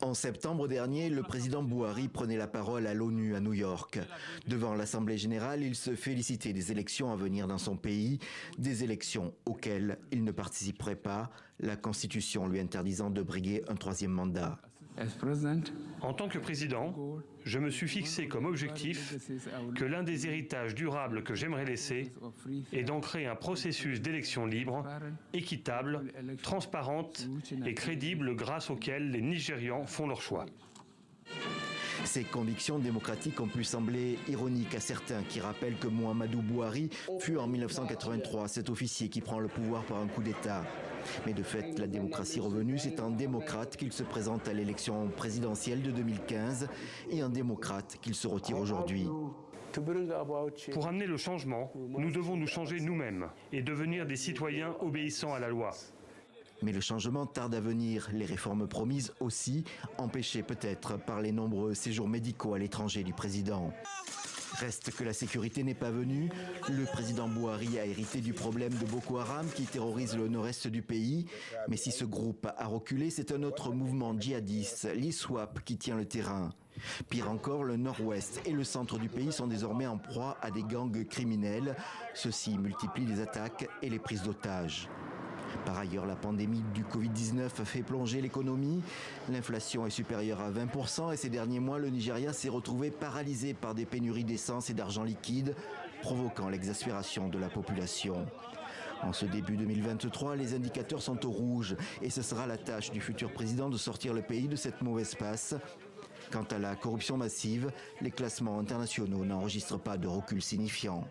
En septembre dernier, le président Buhari prenait la parole à l'ONU à New York. Devant l'Assemblée générale, il se félicitait des élections à venir dans son pays, des élections auxquelles il ne participerait pas, la Constitution lui interdisant de briguer un troisième mandat. En tant que président, je me suis fixé comme objectif que l'un des héritages durables que j'aimerais laisser est d'ancrer un processus d'élection libre, équitable, transparente et crédible grâce auquel les Nigérians font leur choix. Ces convictions démocratiques ont pu sembler ironiques à certains qui rappellent que Muhammadu Buhari fut en 1983 cet officier qui prend le pouvoir par un coup d'État. Mais de fait, la démocratie revenue, c'est en démocrate qu'il se présente à l'élection présidentielle de 2015 et en démocrate qu'il se retire aujourd'hui. Pour amener le changement, nous devons nous changer nous-mêmes et devenir des citoyens obéissants à la loi. Mais le changement tarde à venir, les réformes promises aussi, empêchées peut-être par les nombreux séjours médicaux à l'étranger du président. Reste que la sécurité n'est pas venue. Le président Buhari a hérité du problème de Boko Haram qui terrorise le nord-est du pays. Mais si ce groupe a reculé, c'est un autre mouvement djihadiste, l'ISWAP, qui tient le terrain. Pire encore, le nord-ouest et le centre du pays sont désormais en proie à des gangs criminels. Ceux-ci multiplient les attaques et les prises d'otages. Par ailleurs, la pandémie du Covid-19 a fait plonger l'économie. L'inflation est supérieure à 20% et ces derniers mois, le Nigeria s'est retrouvé paralysé par des pénuries d'essence et d'argent liquide, provoquant l'exaspération de la population. En ce début 2023, les indicateurs sont au rouge et ce sera la tâche du futur président de sortir le pays de cette mauvaise passe. Quant à la corruption massive, les classements internationaux n'enregistrent pas de recul signifiant.